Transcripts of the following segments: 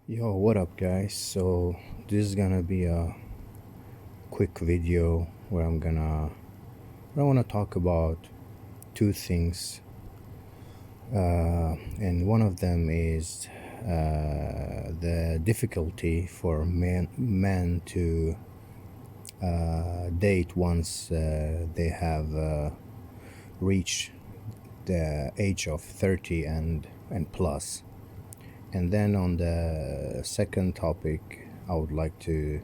Yo, what up, guys? So, this is gonna be a quick video where I want to talk about two things, and one of them is the difficulty for men to date once they have reached the age of 30 and plus. And then on the second topic, I would like to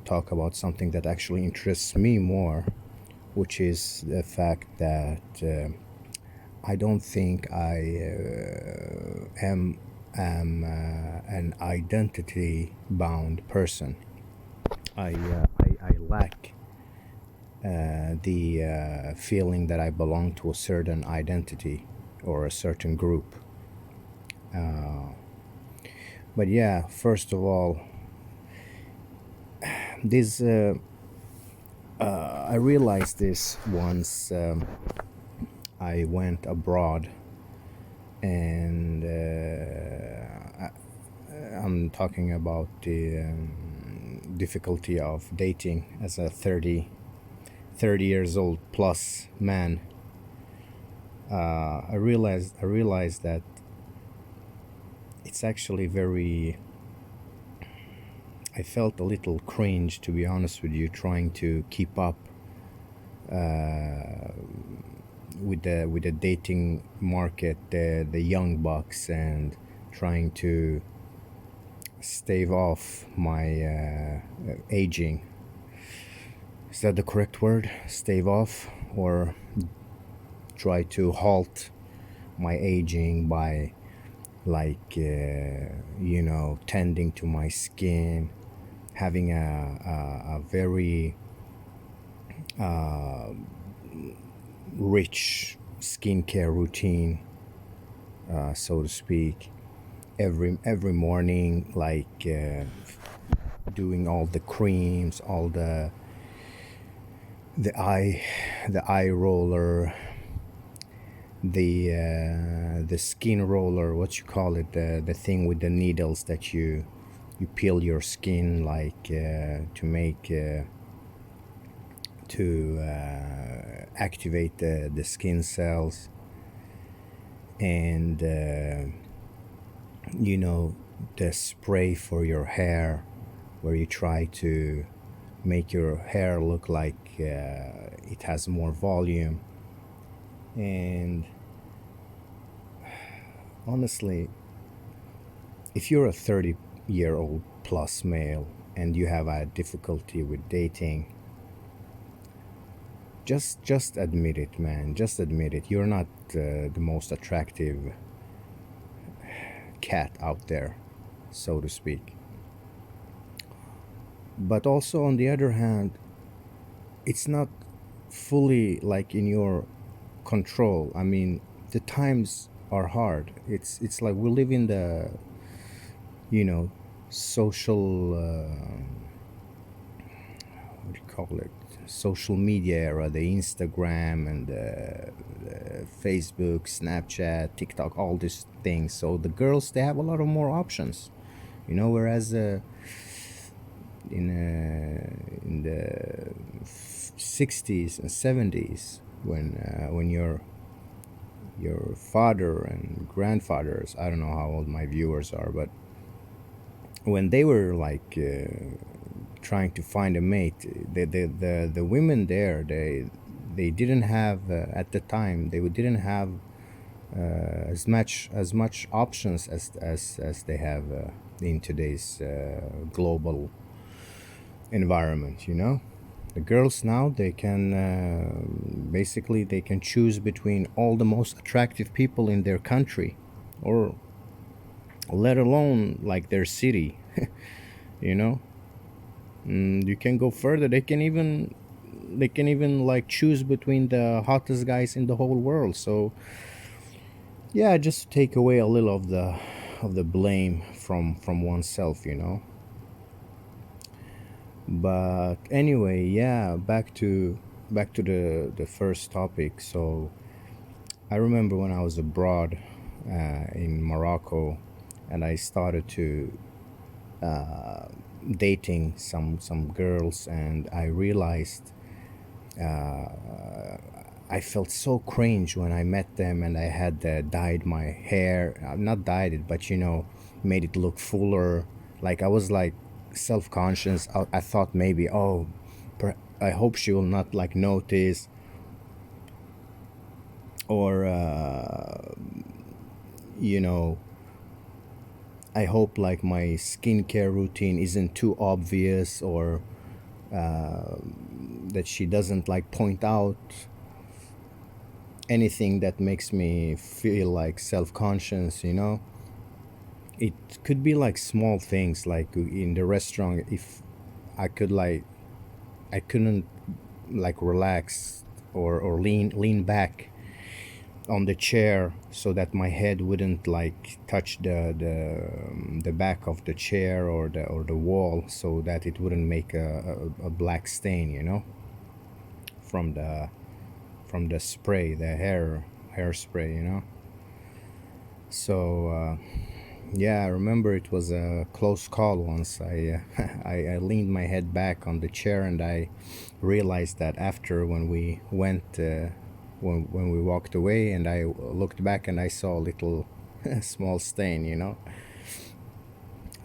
talk about something that actually interests me more, which is the fact that I don't think I am an identity bound person. I lack the feeling that I belong to a certain identity or a certain group. But yeah, first of all, this I realized this once I went abroad, and I'm talking about the difficulty of dating as a 30 years old plus man. I realized that it's actually very. I felt a little cringe, to be honest with you, trying to keep up with the dating market, the young bucks, and trying to stave off my aging. Is that the correct word? Stave off, or try to halt my aging by, like, tending to my skin, having a very rich skincare routine, so to speak, every morning, like doing all the creams, all the eye the eye roller, the skin roller, what you call it, the thing with the needles that you peel your skin, like to make to activate the skin cells, and the spray for your hair, where you try to make your hair look like it has more volume. And honestly, if you're a 30-year-old plus male and you have a difficulty with dating, just admit it, man. Just admit it. You're not the most attractive cat out there, so to speak. But also, on the other hand, it's not fully like in your control. I mean, the times are hard. It's like we live in the you know social what do you call it, social media era, the Instagram and the Facebook, Snapchat, TikTok, all these things. So the girls, they have a lot of more options, whereas in the 60s and 70s, when your father and grandfathers, I don't know how old my viewers are, but when they were like trying to find a mate, the women there, they didn't have at the time, they didn't have as much options as they have in today's global environment. The girls now, they can basically they can choose between all the most attractive people in their country, or let alone like their city. you know you can go further. They can even like choose between the hottest guys in the whole world. So yeah, just to take away a little of the blame from oneself. But anyway, yeah, back to the first topic. So I remember when I was abroad in Morocco, and I started to dating some girls, and I realized I felt so cringe when I met them, and I had dyed my hair, not dyed it, but made it look fuller. Like I was like self-conscious. I thought maybe, oh, I hope she will not like notice, or you know I hope like my skincare routine isn't too obvious, or that she doesn't like point out anything that makes me feel like self-conscious. It could be like small things, like in the restaurant, if I could like I couldn't like relax, or lean back on the chair so that my head wouldn't like touch the back of the chair, or the wall, so that it wouldn't make a black stain, from the spray, the hairspray. So yeah, I remember it was a close call once. I leaned my head back on the chair, and I realized that after, when we went when we walked away, and I looked back, and I saw a little small stain.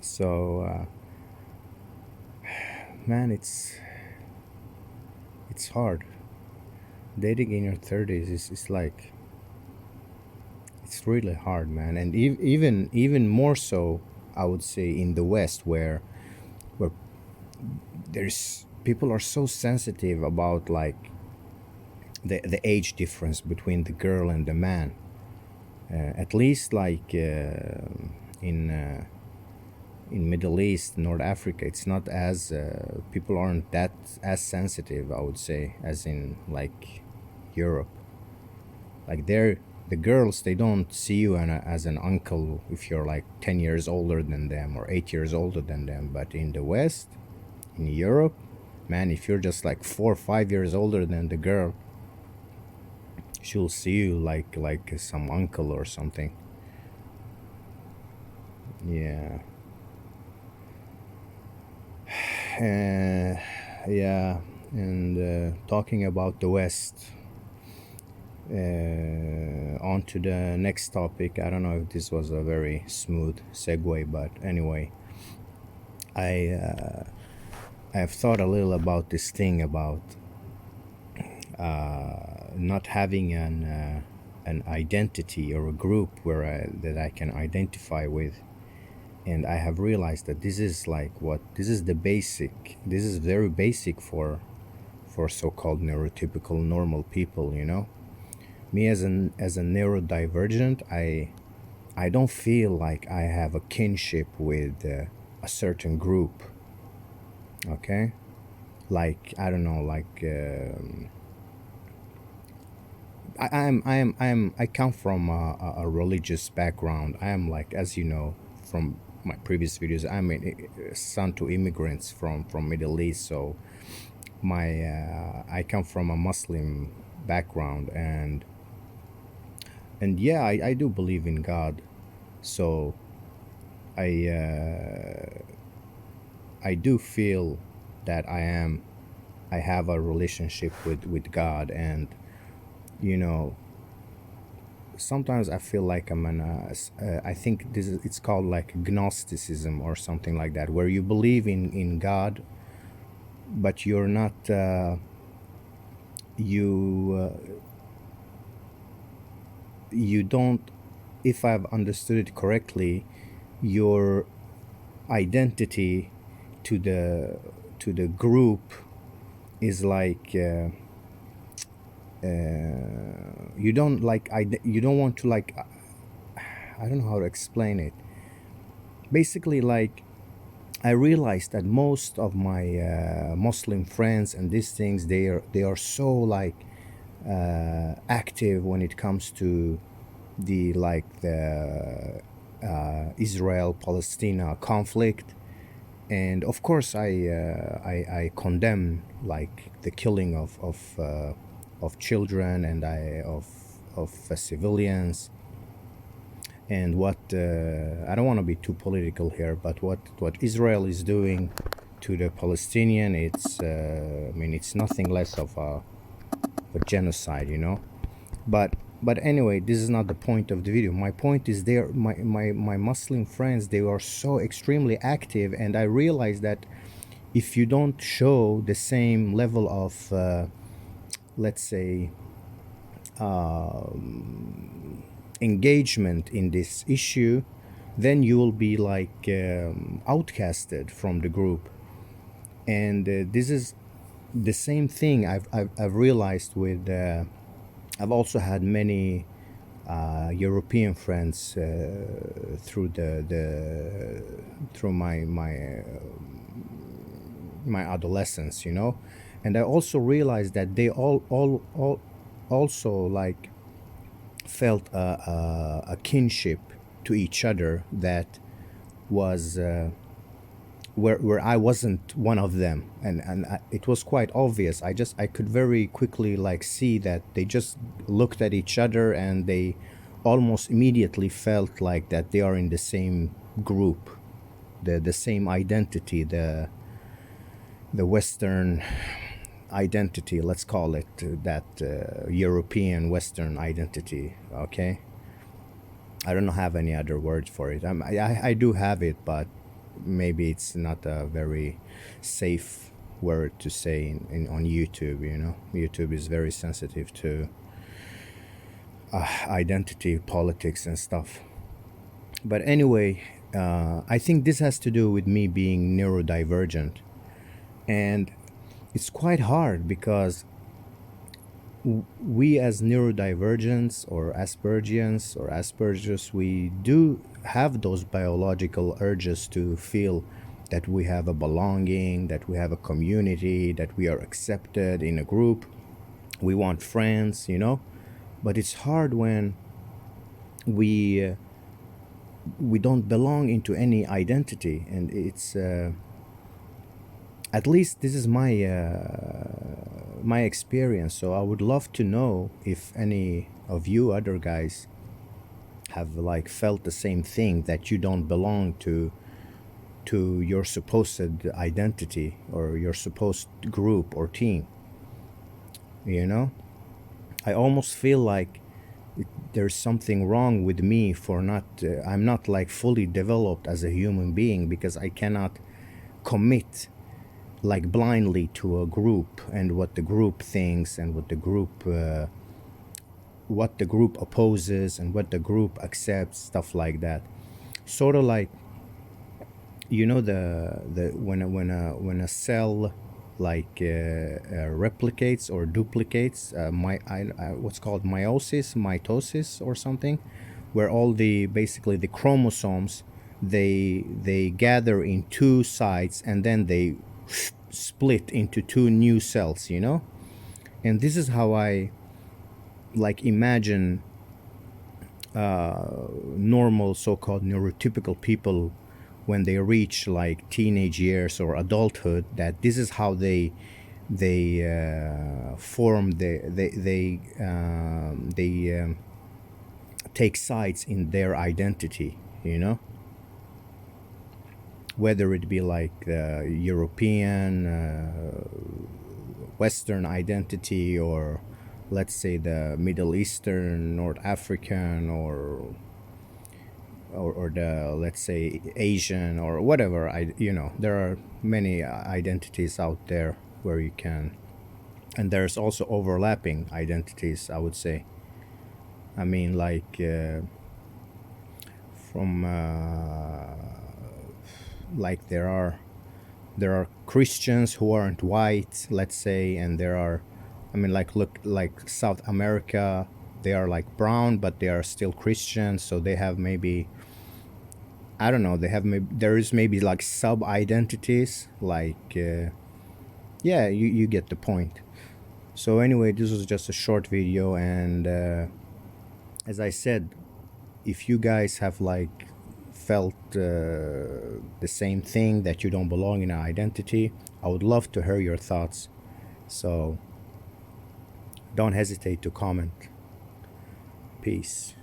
So man, it's hard. Dating in your 30s is like, it's really hard, man. And even more so, I would say, in the West, where there's people are so sensitive about like the age difference between the girl and the man. At least like in Middle East, North Africa, it's not as people aren't that as sensitive, I would say, as in like Europe. Like the girls, they don't see you as an uncle if you're like 10 years older than them, or 8 years older than them. But in the West, in Europe, man, if you're just like 4 or 5 years older than the girl, she'll see you like some uncle or something. Yeah. Yeah. And talking about the West, on to the next topic. I don't know if this was a very smooth segue, but anyway, I have thought a little about this thing about not having an identity or a group that I can identify with. And I have realized that this is very basic for so-called neurotypical normal people. Me as a neurodivergent, I don't feel like I have a kinship with a certain group. Okay, like, I don't know, like I come from a religious background. I am, like, as you know from my previous videos, I'm a son to immigrants from Middle East. So I come from a Muslim background, and yeah, I do believe in God. So I do feel that I have a relationship with God. And sometimes I feel like I'm I think it's called like Gnosticism or something like that, where you believe in God, but you're not you don't, if I've understood it correctly, your identity to the group is like you don't like you don't want to, like, I don't know how to explain it. Basically, like, I realized that most of my Muslim friends and these things, they are so like active when it comes to the Israel-Palestina conflict. And of course, I condemn like the killing of children, and of civilians. and what I don't want to be too political here, but what Israel is doing to the Palestinian, it's I mean, it's nothing less of a genocide, you know. But anyway, this is not the point of the video. My point is, my Muslim friends, they are so extremely active, and I realize that if you don't show the same level of let's say engagement in this issue, then you will be like outcasted from the group. And this is the same thing I've realized with I've also had many European friends through the through my adolescence, you know. And I also realized that they all also like felt a kinship to each other that was where I wasn't one of them, and it was quite obvious. I could very quickly like see that they just looked at each other and they almost immediately felt like that they are in the same group, the same identity, the Western identity, let's call it that, European Western identity. Okay, I don't have any other words for it. I do have it, but maybe it's not a very safe word to say on YouTube. You know, YouTube is very sensitive to identity politics and stuff. But anyway, I think this has to do with me being neurodivergent, and it's quite hard because we as neurodivergents or Aspergians or Aspergers, we do have those biological urges to feel that we have a belonging, that we have a community, that we are accepted in a group. We want friends, you know. But it's hard when we don't belong into any identity, and it's at least this is my experience. So I would love to know if any of you other guys have like felt the same thing, that you don't belong to your supposed identity or your supposed group or team. You know, I almost feel like there's something wrong with me for not I'm not like fully developed as a human being, because I cannot commit like blindly to a group and what the group thinks and what the group opposes and what the group accepts, stuff like that. Sort of like, you know, the when a cell like replicates or duplicates, what's called mitosis or something, where all the basically the chromosomes, they gather in two sides and then they split into two new cells, you know. And this is how I like imagine normal so-called neurotypical people when they reach like teenage years or adulthood, that this is how they form they take sides in their identity, you know, whether it be like European Western identity, or let's say the Middle Eastern, North African, or the, let's say, Asian or whatever. You know, there are many identities out there where you can, and there's also overlapping identities, I would say. I mean, like from like there are Christians who aren't white, let's say, and there are, I mean, like, look, like South America, they are like brown, but they are still Christians, so they have maybe, I don't know, they have maybe, there is maybe like sub identities, like yeah, you get the point. So anyway, this was just a short video, and as I said, if you guys have like felt the same thing, that you don't belong in an identity, I would love to hear your thoughts. So don't hesitate to comment. Peace.